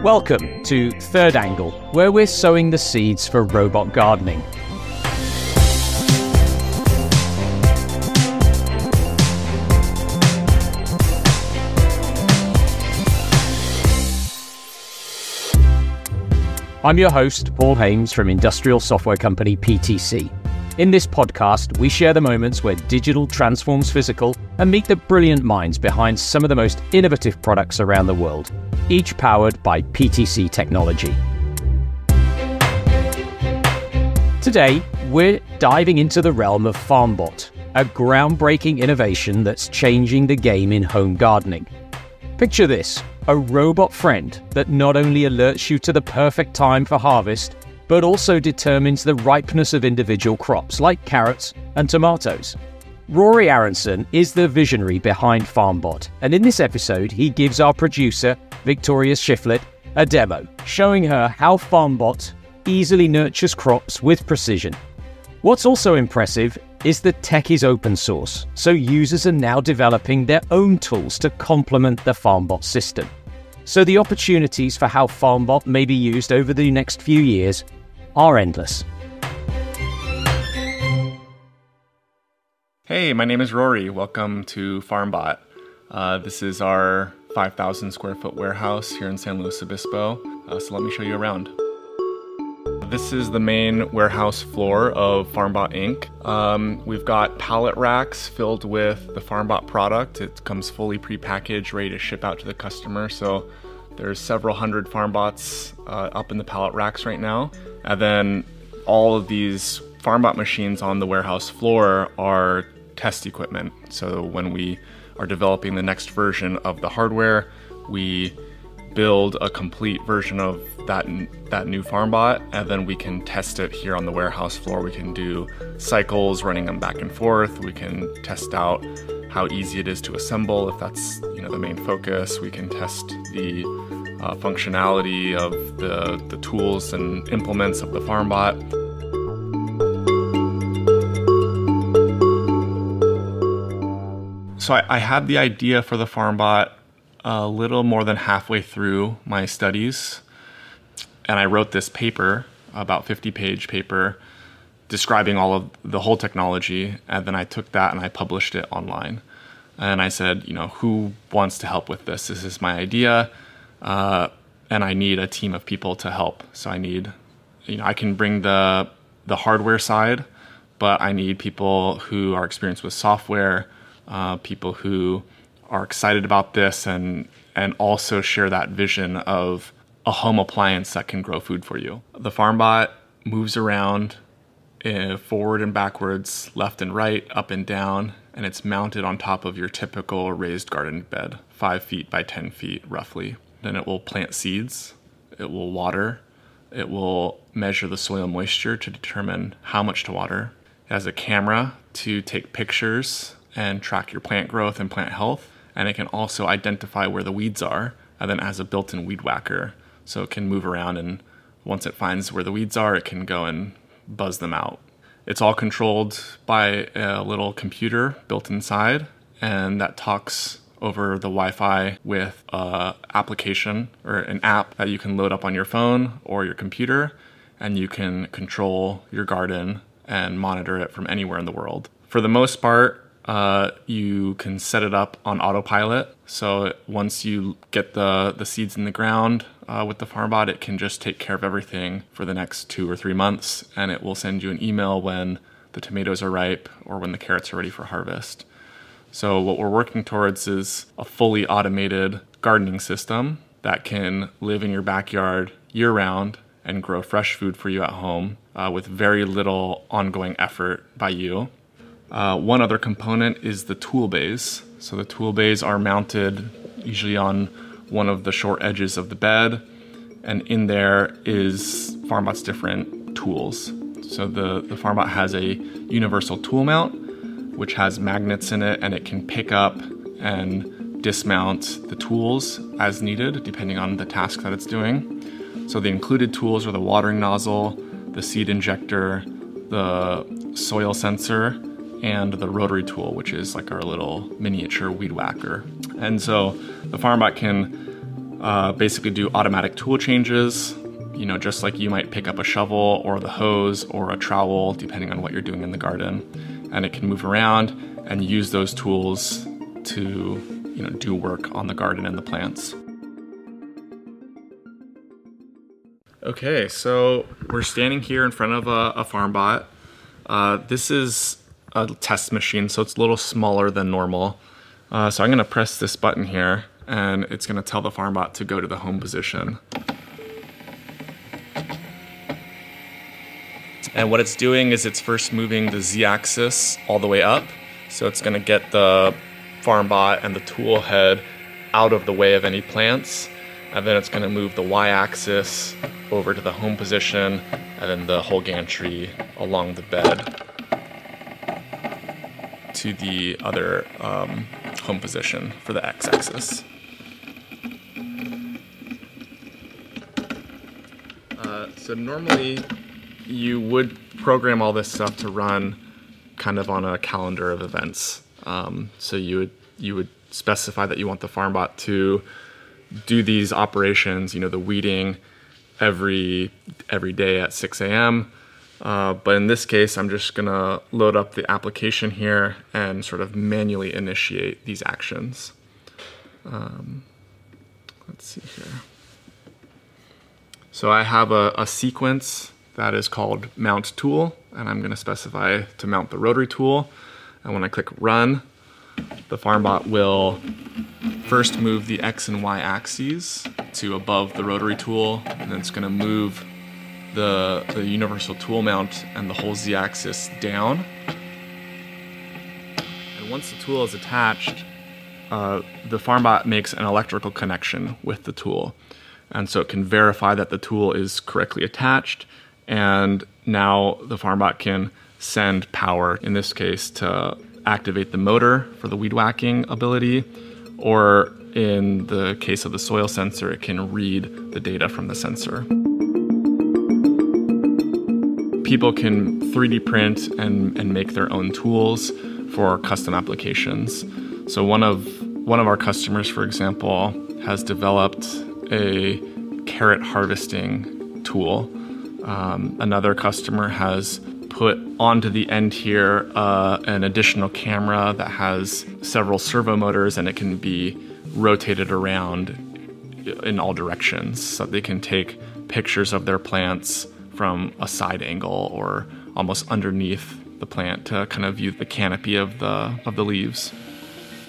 Welcome to Third Angle, where we're sowing the seeds for robot gardening. I'm your host, Paul Hames from industrial software company PTC. In this podcast, we share the moments where digital transforms physical and meet the brilliant minds behind some of the most innovative products around the world, each powered by PTC technology. Today, we're diving into the realm of FarmBot, a groundbreaking innovation that's changing the game in home gardening. Picture this, a robot friend that not only alerts you to the perfect time for harvest, but also determines the ripeness of individual crops like carrots and tomatoes. Rory Aronson is the visionary behind FarmBot, and in this episode, he gives our producer, Victoria Shiflett, a demo, showing her how FarmBot easily nurtures crops with precision. What's also impressive is the tech is open source, so users are now developing their own tools to complement the FarmBot system. So the opportunities for how FarmBot may be used over the next few years are endless. Hey, my name is Rory. Welcome to FarmBot. This is our 5,000 square foot warehouse here in San Luis Obispo. So let me show you around. This is the main warehouse floor of FarmBot Inc. We've got pallet racks filled with the FarmBot product. It comes fully prepackaged, ready to ship out to the customer. So there's several hundred FarmBots up in the pallet racks right now. And then all of these FarmBot machines on the warehouse floor are test equipment. So when we are developing the next version of the hardware, we build a complete version of that new FarmBot, and then we can test it here on the warehouse floor. We can do cycles, running them back and forth. We can test out how easy it is to assemble if that's the main focus. We can test the functionality of the tools and implements of the FarmBot. So I had the idea for the FarmBot a little more than halfway through my studies, and I wrote this paper, about 50-page paper, describing the whole technology, and then I took that and I published it online. And I said, who wants to help with this? This is my idea, and I need a team of people to help. So I need, I can bring the hardware side, but I need people who are experienced with software, people who are excited about this and also share that vision of a home appliance that can grow food for you. The FarmBot moves around forward and backwards, left and right, up and down, and it's mounted on top of your typical raised garden bed, 5 feet by 10 feet roughly. Then it will plant seeds, it will water, it will measure the soil moisture to determine how much to water. It has a camera to take pictures and track your plant growth and plant health. And it can also identify where the weeds are, and then has a built-in weed whacker. So it can move around, and once it finds where the weeds are, it can go and buzz them out. It's all controlled by a little computer built inside, and that talks over the Wi-Fi with an application or an app that you can load up on your phone or your computer, and you can control your garden and monitor it from anywhere in the world. For the most part, you can set it up on autopilot. So once you get the seeds in the ground with the FarmBot, it can just take care of everything for the next 2 or 3 months, and it will send you an email when the tomatoes are ripe or when the carrots are ready for harvest. So what we're working towards is a fully automated gardening system that can live in your backyard year-round and grow fresh food for you at home with very little ongoing effort by you. One other component is the tool bays. So the tool bays are mounted usually on one of the short edges of the bed, and in there is FarmBot's different tools. So the FarmBot has a universal tool mount, which has magnets in it, and it can pick up and dismount the tools as needed, depending on the task that it's doing. So the included tools are the watering nozzle, the seed injector, the soil sensor, and the rotary tool, which is like our little miniature weed whacker. And so the FarmBot can basically do automatic tool changes, just like you might pick up a shovel or the hose or a trowel, depending on what you're doing in the garden. And it can move around and use those tools to, do work on the garden and the plants. Okay, so we're standing here in front of a FarmBot. This is a test machine, so it's a little smaller than normal. So I'm gonna press this button here, and it's gonna tell the FarmBot to go to the home position. And what it's doing is it's first moving the Z-axis all the way up. So it's gonna get the FarmBot and the tool head out of the way of any plants. And then it's gonna move the Y-axis over to the home position, and then the whole gantry along the bed to the other home position for the X-axis. So normally you would program all this stuff to run kind of on a calendar of events. So you would specify that you want the FarmBot to do these operations, the weeding every day at 6 a.m. But in this case, I'm just gonna load up the application here and sort of manually initiate these actions. Let's see here. So I have a sequence that is called mount tool, and I'm gonna specify to mount the rotary tool. And when I click run, the FarmBot will first move the X and Y axes to above the rotary tool, and then it's gonna move the universal tool mount and the whole Z axis down. And once the tool is attached, the FarmBot makes an electrical connection with the tool. And so it can verify that the tool is correctly attached, and now the FarmBot can send power, in this case, to activate the motor for the weed whacking ability, or in the case of the soil sensor, it can read the data from the sensor. People can 3D print and make their own tools for custom applications. So one of our customers, for example, has developed a carrot harvesting tool. Another customer has put onto the end here an additional camera that has several servo motors, and it can be rotated around in all directions, so they can take pictures of their plants from a side angle or almost underneath the plant to kind of view the canopy of the leaves.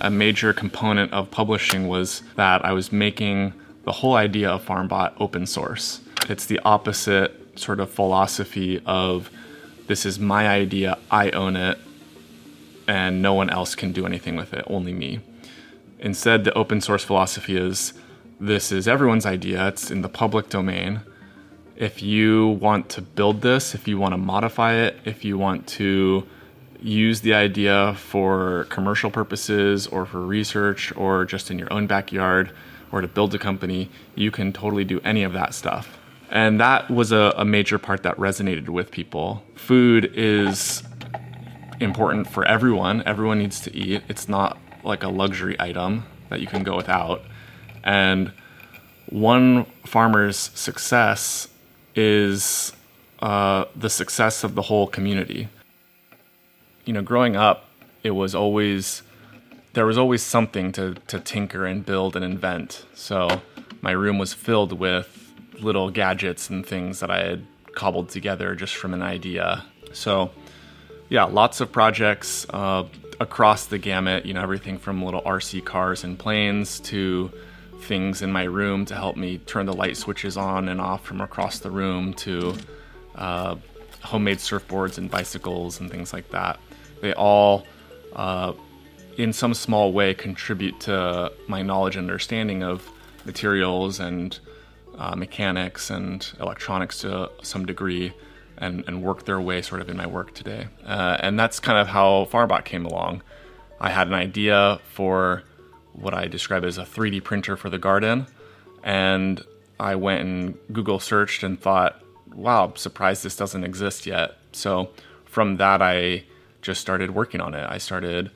A major component of publishing was that I was making the whole idea of FarmBot open source. It's the opposite sort of philosophy of, this is my idea, I own it, and no one else can do anything with it, only me. Instead, the open source philosophy is, this is everyone's idea, it's in the public domain. If you want to build this, if you want to modify it, if you want to use the idea for commercial purposes or for research or just in your own backyard or to build a company, you can totally do any of that stuff. And that was a major part that resonated with people. Food is important for everyone. Everyone needs to eat. It's not like a luxury item that you can go without. And one farmer's success is the success of the whole community. Growing up, there was always something to tinker and build and invent. So my room was filled with little gadgets and things that I had cobbled together just from an idea. So yeah, lots of projects across the gamut, everything from little RC cars and planes to things in my room to help me turn the light switches on and off from across the room to homemade surfboards and bicycles and things like that. They all, in some small way, contribute to my knowledge and understanding of materials and mechanics and electronics to some degree, and work their way sort of in my work today. And that's kind of how FarmBot came along. I had an idea for what I describe as a 3D printer for the garden, and I went and Google searched and thought, wow, I'm surprised this doesn't exist yet. So from that, I just started working on it. I started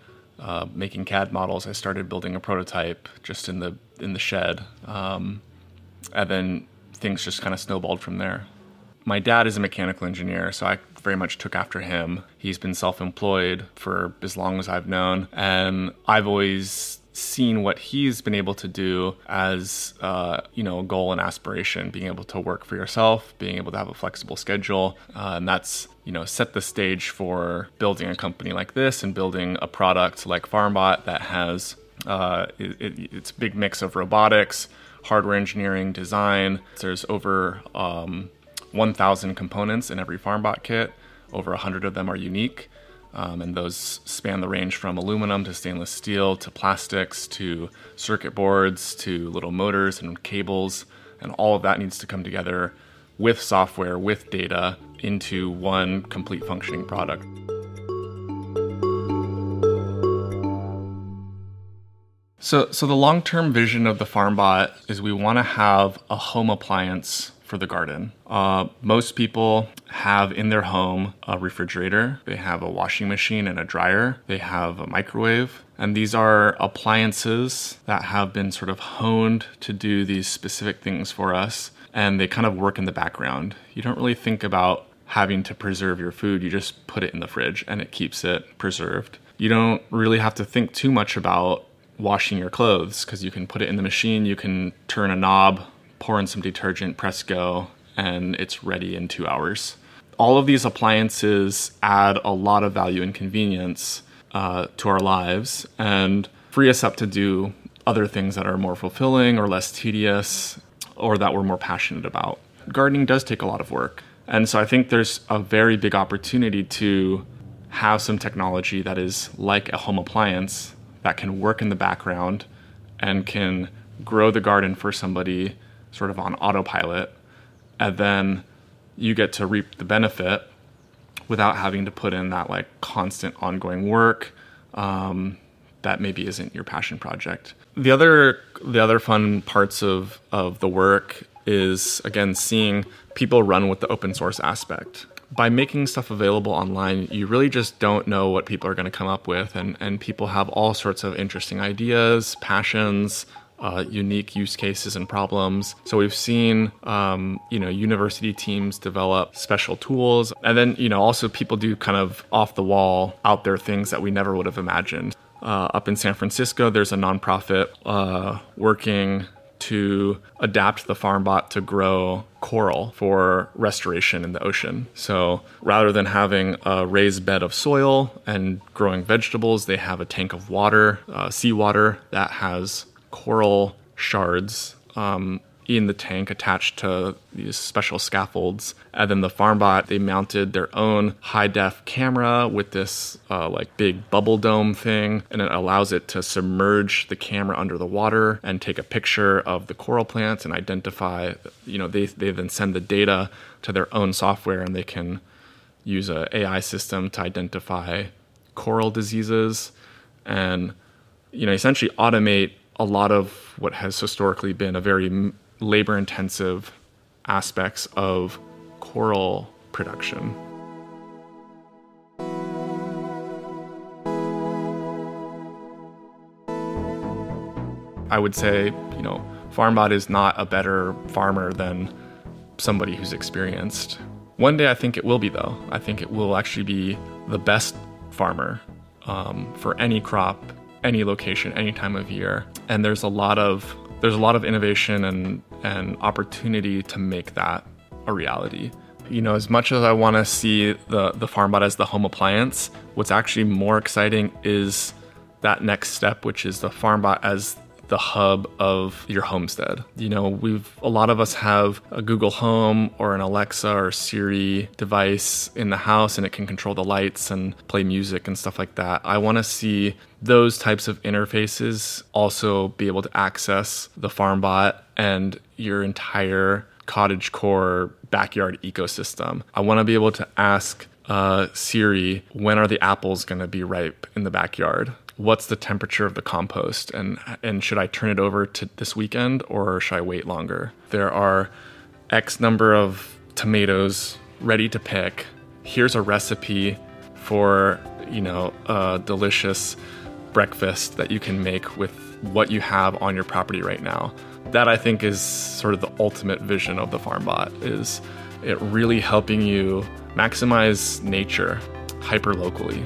making CAD models. I started building a prototype just in the shed. And then things just kind of snowballed from there. My dad is a mechanical engineer, so I very much took after him. He's been self-employed for as long as I've known, and I've always seen what he's been able to do as a goal and aspiration, being able to work for yourself, being able to have a flexible schedule, and that's set the stage for building a company like this and building a product like FarmBot that has it's a big mix of robotics, hardware engineering, design. There's over 1,000 components in every FarmBot kit. Over 100 of them are unique. And those span the range from aluminum to stainless steel to plastics to circuit boards to little motors and cables. And all of that needs to come together with software, with data, into one complete functioning product. So the long-term vision of the FarmBot is we want to have a home appliance for the garden. Most people have in their home a refrigerator, they have a washing machine and a dryer, they have a microwave, and these are appliances that have been sort of honed to do these specific things for us, and they kind of work in the background. You don't really think about having to preserve your food, you just put it in the fridge and it keeps it preserved. You don't really have to think too much about washing your clothes because you can put it in the machine, you can turn a knob, pour in some detergent, press go, and it's ready in 2 hours. All of these appliances add a lot of value and convenience to our lives and free us up to do other things that are more fulfilling or less tedious or that we're more passionate about. Gardening does take a lot of work. And so I think there's a very big opportunity to have some technology that is like a home appliance that can work in the background and can grow the garden for somebody sort of on autopilot, and then you get to reap the benefit without having to put in that like constant ongoing work that maybe isn't your passion project. The other fun parts of the work is, again, seeing people run with the open source aspect. By making stuff available online, you really just don't know what people are going to come up with, and people have all sorts of interesting ideas, passions, unique use cases and problems. So we've seen, university teams develop special tools. And then, also people do kind of off the wall, out there things that we never would have imagined. Up in San Francisco, there's a nonprofit working to adapt the FarmBot to grow coral for restoration in the ocean. So rather than having a raised bed of soil and growing vegetables, they have a tank of water, seawater, that has coral shards in the tank attached to these special scaffolds. And then the FarmBot, they mounted their own high-def camera with this big bubble dome thing, and it allows it to submerge the camera under the water and take a picture of the coral plants and identify, they then send the data to their own software, and they can use an AI system to identify coral diseases and, essentially automate a lot of what has historically been a very labor-intensive aspects of coral production. I would say, FarmBot is not a better farmer than somebody who's experienced. One day I think it will be, though. I think it will actually be the best farmer for any crop, any location, any time of year. And there's a lot of innovation and opportunity to make that a reality. As much as I want to see the FarmBot as the home appliance, what's actually more exciting is that next step, which is the FarmBot as the hub of your homestead. A lot of us have a Google Home or an Alexa or Siri device in the house, and it can control the lights and play music and stuff like that. I want to see those types of interfaces also be able to access the FarmBot and your entire cottagecore backyard ecosystem. I want to be able to ask Siri, when are the apples going to be ripe in the backyard? What's the temperature of the compost? And should I turn it over to this weekend, or should I wait longer? There are X number of tomatoes ready to pick. Here's a recipe for, a delicious breakfast that you can make with what you have on your property right now. That, I think, is sort of the ultimate vision of the FarmBot, is it really helping you maximize nature hyper-locally.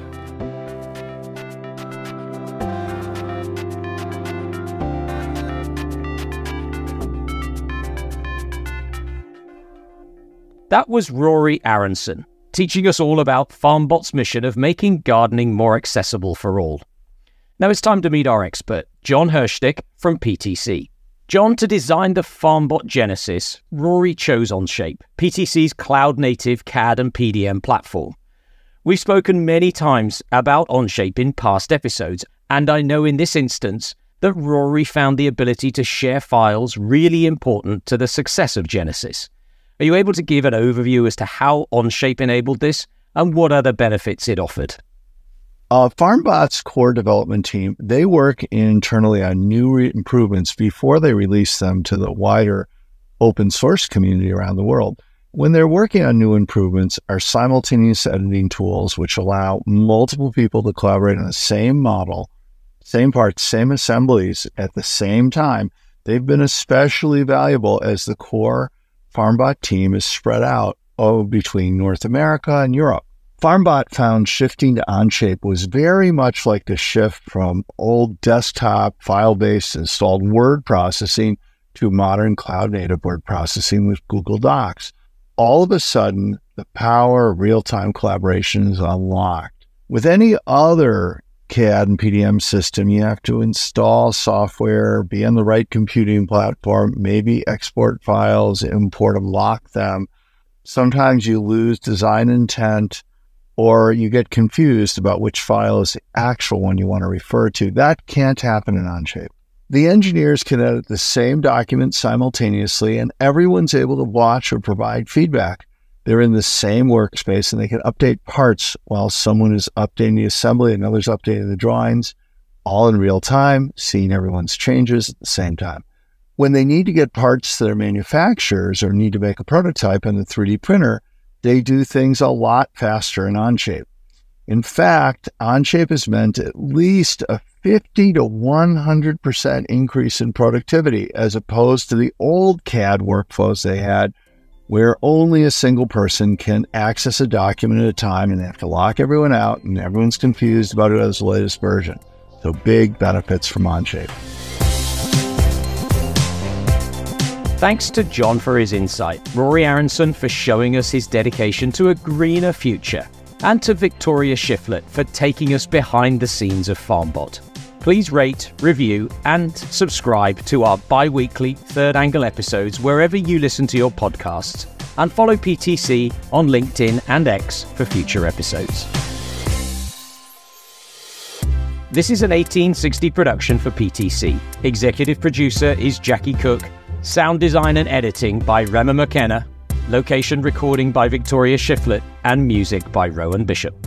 That was Rory Aronson, teaching us all about FarmBot's mission of making gardening more accessible for all. Now it's time to meet our expert, Jon Hirschtick from PTC. Jon, to design the FarmBot Genesis, Rory chose Onshape, PTC's cloud-native CAD and PDM platform. We've spoken many times about Onshape in past episodes, and I know in this instance that Rory found the ability to share files really important to the success of Genesis. Are you able to give an overview as to how Onshape enabled this and what other benefits it offered? FarmBot's core development team, they work internally on new improvements before they release them to the wider open source community around the world. When they're working on new improvements, our simultaneous editing tools, which allow multiple people to collaborate on the same model, same parts, same assemblies at the same time, they've been especially valuable as the core FarmBot team is spread out between North America and Europe. FarmBot found shifting to Onshape was very much like the shift from old desktop file-based installed word processing to modern cloud-native word processing with Google Docs. All of a sudden, the power of real-time collaboration is unlocked. With any other CAD and PDM system, you have to install software, be on the right computing platform, maybe export files, import them, lock them. Sometimes you lose design intent, or you get confused about which file is the actual one you want to refer to. That can't happen in Onshape. The engineers can edit the same document simultaneously, and everyone's able to watch or provide feedback. They're in the same workspace, and they can update parts while someone is updating the assembly, another's updating the drawings, all in real time, seeing everyone's changes at the same time. When they need to get parts to their manufacturers or need to make a prototype on the 3D printer, they do things a lot faster in Onshape. In fact, Onshape has meant at least a 50 to 100% increase in productivity as opposed to the old CAD workflows they had, where only a single person can access a document at a time and they have to lock everyone out and everyone's confused about it as the latest version. So big benefits from Onshape. Thanks to Jon for his insight, Rory Aronson for showing us his dedication to a greener future, and to Victoria Shiflett for taking us behind the scenes of FarmBot. Please rate, review, and subscribe to our bi-weekly Third Angle episodes wherever you listen to your podcasts, and follow PTC on LinkedIn and X for future episodes. This is an 1860 production for PTC. Executive producer is Jackie Cook. Sound design and editing by Rema McKenna. Location recording by Victoria Shiflett. And music by Rowan Bishop.